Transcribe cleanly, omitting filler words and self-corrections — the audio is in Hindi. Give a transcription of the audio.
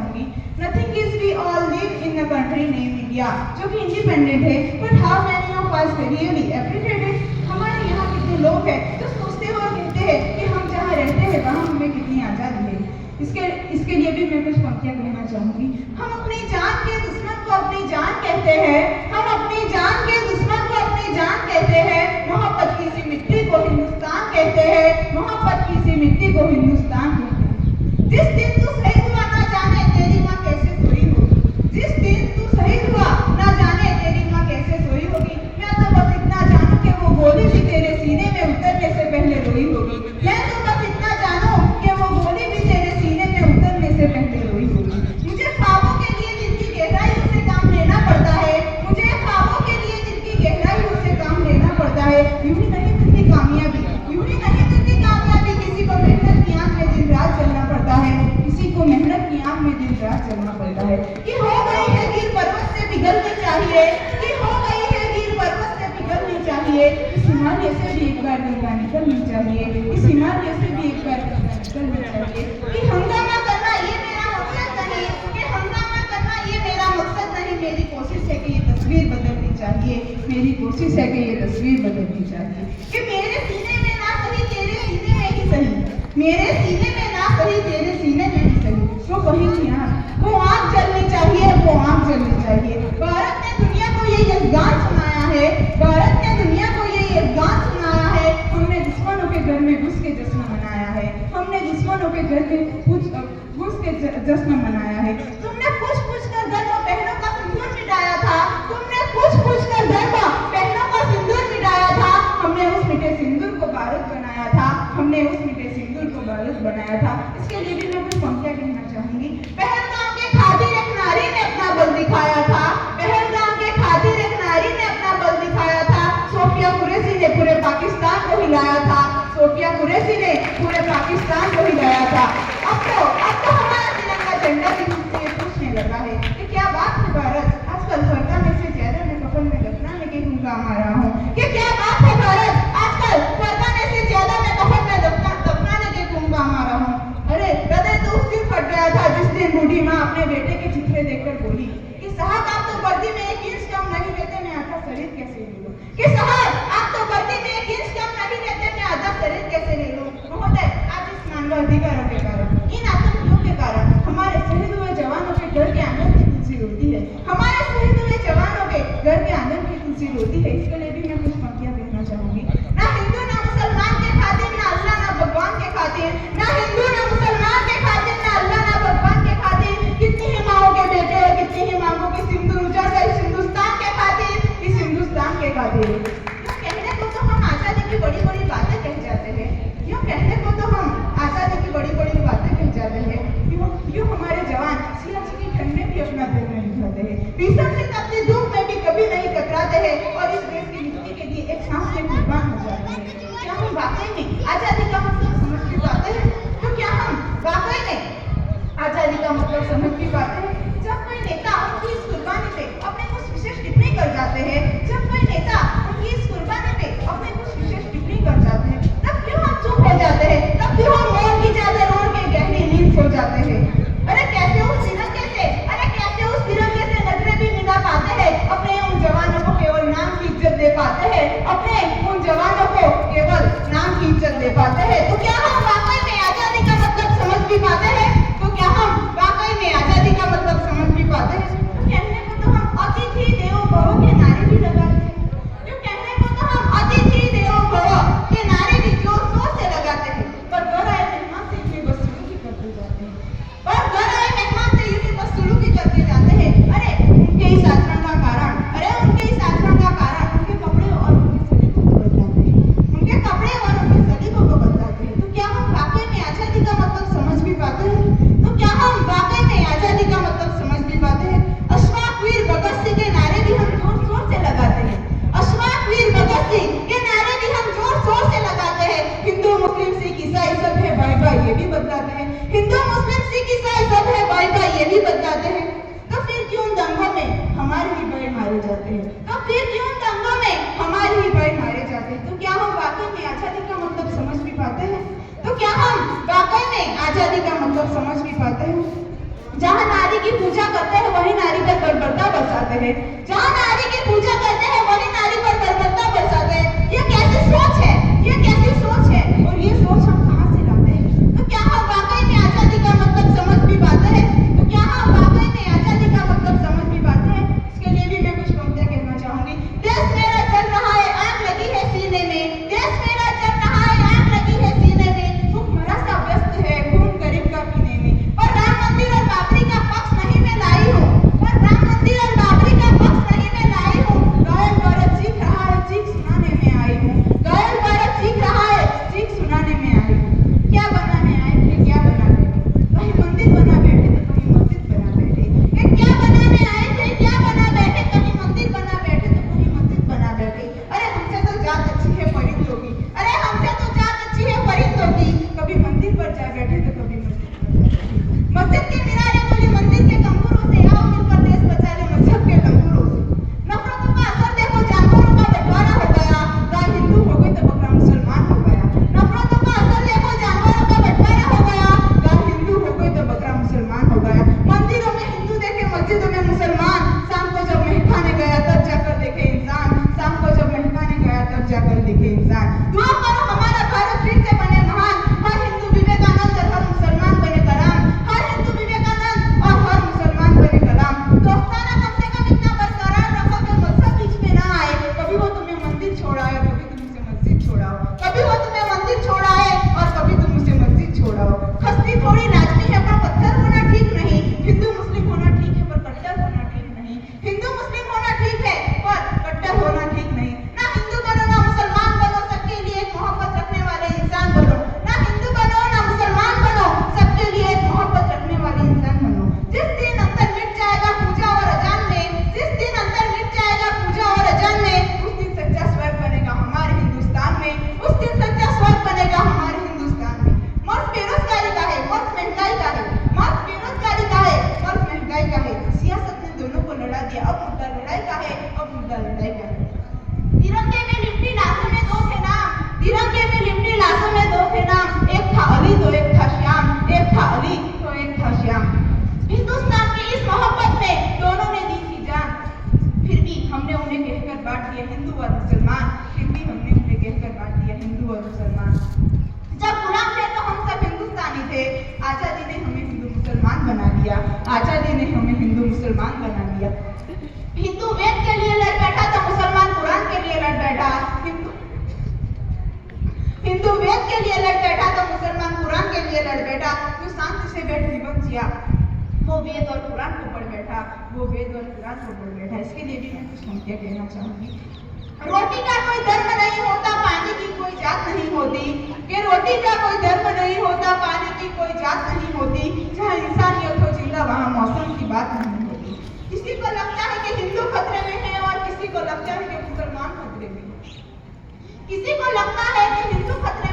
चाहूंगी। Nothing is we all live in a country name India, जो कि इंडिपेंडेंट है, but how many of us really appreciate it. हमारे यहाँ कितने लोग हैं जो सोचते हुए कहते हैं कि हम जहाँ रहते हैं वहाँ हमें कितनी आज़ादी है। इसके लिए भी मैं कुछ पंक्तियाँ कहना चाहूंगी। हम अपनी जान के दुश्मन को अपनी जान कहते हैं, हम अपनी जान के दुश्मन को अपनी जान कहते हैं। मोहब्बत की सी मिट्टी को हिंदुस्तान कहते हैं, मोहब्बत की सी मिट्टी को हिंदुस्तान कहते हैं। जिस दिन तू शहीद हुआ ना जाने तेरी माँ कैसे सोई होगी, जिस दिन तू शहीद हुआ ना जाने तेरी माँ कैसे सोई होगी। मैं तो बस इतना जानू कि वो गोली भी तेरे सीने में उतरने से पहले रोई होगी। मैं तो बस इतना जानू कि वो गोली भी तेरे सीने में उतरने से पहले रोई होगी। मुझे ख्वाबों के लिए दिल की गहराइयों से काम लेना पड़ता है, मुझे ख्वाबों के लिए दिल की गहराइयों से काम लेना पड़ता है। यूं ही नहीं मिलती कामयाबी, यूं ही नहीं मिलती कामयाबी, किसी को मेहनत की आग में दिन रात चलना पड़ता है, किसी को मेहनत की आग में दिन रात चलना पड़ता है। कि हो गई है गिर पर्वत से पिघलनी चाहिए, कि हो गई है गिर पर्वत से पिघलनी चाहिए। इस हिमालय से भी एक बार गंगा निकलनी चाहिए, इस हिमालय से भी एक बार गंगा निकलनी चाहिए। कि हंगामा करना ये मेरा मकसद नहीं, कि हंगामा करना ये मेरा मकसद नहीं। मेरी कोशिश है कि ये तस्वीर बदलनी चाहिए, मेरी कोशिश है कि ये तस्वीर बदलनी चाहिए। कि मेरे सीने में ना सही तेरे सीने में ही सही, मेरे सीने में ना सही तेरे सीने में ही सही। वो कहीं थी आग, वो आग जलनी चाहिए, वो आग जलनी चाहिए। भारत ने दुनिया को ये यज्ञान सुनाया है, भारत ने दुनिया को ये यज्ञान सुनाया है। हमने दुश्मनों के घर में घुस के जश्न मनाया है, हमने दुश्मनों के घर में घुस के जश्न मनाया है। तुमने पूछ पूछ कर गर्व बहनों का सिंदूर मिटाया था, तुमने पूछ पूछ कर गर्व बहनों का सिंदूर मिटाया था। हमने उस मिटे सिंदूर को बारूद बनाया था, हमने उस मिटे सिंदूर को बारूद बनाया था। इसके लिए भी मैं कुछ पंक्तियाँ कहना चाहूंगी। पहलगाम के खातिर एक नारी ने अपना बल दिखाया था, पहलगाम के खातिर एक नारी ने अपना बल दिखाया था। सोफिया कुरैशी ने पूरे पाकिस्तान को हिलाया था, सोफिया कुरैशी ने पूरे पाकिस्तान को हिलाया था। अब तो हमारा तिरंगा झंडा भी मुझसे पूछने लगा है कि क्या बात है भारत, आजकल फरका में से ज्यादा मैं कफन में दफना में के घूंगा मारा हूँ। कि क्या बात है भारत, आजकल फरका में से ज्यादा मैं कफन में दफनाने के घूंगा मारा हूँ। अरे हृदय तो उस दिन फट गया था जिस दिन बूढ़ी माँ अपने बेटे के चित्रे देखकर बोली कि साहब आप तो वर्दी में 1 इंच कम नहीं देते, मैं आधा शरीर कैसे ले लूं। कि साहब आप तो वर्दी में 1 इंच कम नहीं देते, मैं आधा शरीर कैसे ले लूं। महोदय, आज इस मानवाधिकारों के कारण, इन आतंकियों के कारण हमारे शहीद हुए जवानों के घर के आंगन की तुलसी रोती है, हमारे शहीद हुए जवानों के घर के आंगन की तुलसी रोती है। इसके लिए भी मैं कुछ पंक्तियां कहना चाहूंगी। ना हिंदू ना मुसलमान के खातिर, ना अल्लाह ना भगवान के खातिर, ना हिंदू ना मुसलमान के खातिर, ना अल्लाह ना भगवान के खातिर। कितनी ही माओ के बेटे और कितनी ही मांगों की सिंदूर उजड़ गए इस हिंदुस्तान के खातिर, इस हिंदुस्तान के खातिर। कहने को तो हम आजादी की बड़ी बड़ी बातें कह जाते हैं, यूँ कहने को तो हम आजादी की बड़ी बड़ी बातें कह जाते हैं। यूँ हमारे जवान सियाची की ठंड में भी अपना दिल नहीं दिखाते हैं, भीषण से तपती धूप में भी कभी नहीं कतराते हैं और इस देश की मिट्टी के लिए एक सांस में कुर्बान हो जाते हैं। क्या हम वाकई में आजादी का मतलब समझ भी पाते हैं? तो क्या हम वाकई में आजादी का मतलब समझ भी पाते हैं? जब कोई नेता उनकी इस कुर्बानी पे अपने कुछ विशेष टिप्पणी कर जाते हैं, जब कोई नेता उनकी इस कुर्बानी पे अपने कुछ विशेष टिप्पणी कर जाते हैं, तब क्यों हम चुप हो जाते हैं? तब क्यों हम मौन की चादर ओढ़ के गहरी नींद सो जाते हैं? अरे कैसे उस तिरंगे से, अरे कैसे उस तिरंगे से नजरें भी मिला पाते हैं? अपने उन जवानों को केवल नाम की इज्जत दे पाते हैं, अपने उन जवानों को केवल नाम की इज्जत दे पाते हैं। तो क्या हम वाकई में आजादी का मतलब समझ भी पाते हैं? तो क्या हम वाकई में आजादी का मतलब समझ भी पाते हैं? तो कहने को तो हम अतिथि देवो भव के नारे भी लगाते हैं, जो कहने को तो हम अतिथि देवो भव के नारे भी जोर शोर से लगाते हैं, पर घर आए मेहमान से इसे बस सुलूकी करते जाते हैं, पर घर आए मेहमान से इसे बस सुलूकी करते जाते हैं। अरे उनके इस आचरण का कारण, अरे उनके इस आचरण का कारण उनके कपड़े और उनके सलीकों को बदलाते हैं, उनके कपड़े और उनके सलीकों को बदलाते हैं। तो क्या हम वाकई में आजादी का मतलब समझ भी पाते हैं? तो क्या हम वाकई में आजादी का मतलब समझ भी पाते हैं? अशफाक वीर भगत सिंह के नारे भी हम जोर शोर से लगाते हैं, अशफाक वीर भगत सिंह के नारे भी हम जोर शोर से लगाते हैं। हिंदू मुस्लिम सिख ईसाई सब है भाई भाई ये भी बदलाते हैं, हिंदू मुस्लिम सिख ईसाई सब है भाई भाई ये भी बदलाते हैं। तो फिर क्यों दंगों में हमारे ही भाई मारे जाते हैं? तो फिर क्यों दंगों में हमारे ही भाई मारे जाते हैं? तो क्या हम वाकई में आजादी का मतलब समझ भी पाते हैं? तो क्या हम वाकई में आजादी का मतलब समझ भी पाते हैं? जहाँ नारी की पूजा करते हैं वही नारी पर बर्बरता बरसाते हैं, जहाँ नारी की पूजा करते हैं वही नारी पर बर्बरता बरसाते हैं। ये कैसी सोच है, ये कैसी सोच है, और ये सोच हम कहाँ से लाते हैं? तो क्या हम वाकई में आजादी का मतलब समझ भी पाते हैं? तो क्या हम वाकई में आजादी का मतलब समझ भी पाते हैं? इसके लिए भी मैं कुछ पंक्तियां कहना चाहूंगी। देश मेरा जल रहा है, आग लगी है सीने में, देश मेरा जल रहा है, आग लगी है सीने में, भूखमरा सा व्यस्त है खून गरीब का पीने में, पर राम मंदिर और बाबरी का पक्ष नहीं मैं लाई हूँ, पर राम मंदिर और बाबरी का पक्ष नहीं मैं लाई हूँ। घायल भारत चीख रहा है, चीख सुनाने में आई हूँ, घायल भारत चीख रहा है, चीख सुनाने में आई हूँ। क्या बनाने आए थे, क्या बना बैठे, कहीं मंदिर बना बैठे तो कहीं मस्जिद बना बैठे। ये क्या बनाने आए थे, क्या बना बैठे, कहीं मंदिर बना बैठे तो कहीं मस्जिद बना बैठे। अरे हमसे तो जात अच्छी है परिंदों की, अरे हमसे तो जात अच्छी है परिंदों की, कभी मंदिर पर जा बैठे तो कभी मस्जिद पर जा बैठे। मस्जिद के मीनारे बोली मंदिर के कमरों से, आओ मिलकर देश बचा ले मजहब के लंगूरों से। नफरतों का असर देखो, जानवरों का बंटवारा हो गया, गाय हिंदू हो गई तो बकरा मुसलमान हो गया। नफरतों का असर देखो, जानवरों का बंटवारा हो गया, गाय हिंदू हो गई तो बकरा मुसलमान हो गया। मंदिरों में हिंदू देखे, मस्जिदों में मुसलमान, शाम को जब महकाने गया तब जाकर देखे इंसान, शाम को जब महकाने गया तब जाकर देखे इंसान। दुआ करो हमारा भारत फिर से बने महान, हर हिंदू विवेकानंद और हर मुसलमान बने कलाम, हर हिंदू विवेकानंद और हर मुसलमान बने कलाम। दोस्ताना कम से कम इतना बरकरार रखो कि मजहब बीच में ना आए, कभी वो तुम्हें मंदिर छोड़ाए, कभी तुम उसे मस्जिद छोड़ाओ, कभी वो तुम्हें मंदिर छोड़ाए और कभी तुम उसे मस्जिद छोड़ाओ। खस्ती थोड़ी लाजमी है पर पत्थर होना ठीक नहीं, हिंदू मुस्लिम होना ठीक है पर कट्टर होना ठीक नहीं, हिंदू मुस्लिम होना ठीक है पर कट्टर होना ठीक नहीं। ना हिंदू बनो ना मुसलमान बनो, सबके लिए एक मोहब्बत रखने वाले इंसान बनो। ना हिंदू बनो ना मुसलमान बनो, सबके लिए एक मोहब्बत रखने वाले इंसान बनो। जिस दिन अंतर मिट जाएगा पूजा और अजान में, जिस दिन अंतर मिट जाएगा पूजा और अजान में, उस दिन सच्चा स्वर्ग बनेगा हमारे हिंदुस्तान में, उस दिन सच्चा स्वर्ग बनेगा हमारे हिंदुस्तान में। मर्द बेरोजगारी का है, मर्द महंगाई का है, मर्द बेरोजगारी का है, मर्द महंगाई का है। सियासत ने दोनों को लड़ा दिया, अब मुद्दा लड़ाई का है, अब मुद्दा लड़ाई का है। तिरंगे में लिपटी लाशों में दो थे नाम, तिरंगे में लिपटी लाशों में दो थे नाम, एक था अली तो एक था श्याम, एक था अली तो एक था श्याम। हिंदुस्तान की इस मोहब्बत में दोनों ने दी थी जान, फिर भी हमने उन्हें कहकर बांट दिया हिंदू और मुसलमान, फिर भी हमने उन्हें कहकर बांट दिया हिंदू और मुसलमान। जब गुलाम थे तो हम सब हिंदुस्तानी थे, आजादी ने हमें हिंदू मुसलमान बना दिया, आजादी ने हमें हिंदू मुसलमान बना दिया। हिंदू वेद के लिए लड़ बैठा तो मुसलमान कुरान के लिए लड़ बैठा, हिंदू वेद के लिए लड़ बैठा तो मुसलमान कुरान के लिए लड़ बैठा। जो शांति से बैठ जीवन जिया वो वेद और कुरान को पढ़ बैठा, वो वेद और कुरान को पढ़ बैठा। इसके लिए भी मैं कुछ पंक्तियां कहना चाहूंगी। रोटी का कोई धर्म नहीं होता, पानी की कोई जात नहीं होती, कि रोटी का कोई धर्म नहीं होता, पानी की कोई जात नहीं होती, जहाँ इंसानियत हो जिंदा वहाँ मौसम की बात नहीं होती। किसी को लगता है कि हिंदू खतरे में है और किसी को लगता है कि मुसलमान खतरे में है, किसी को लगता है कि हिंदू खतरे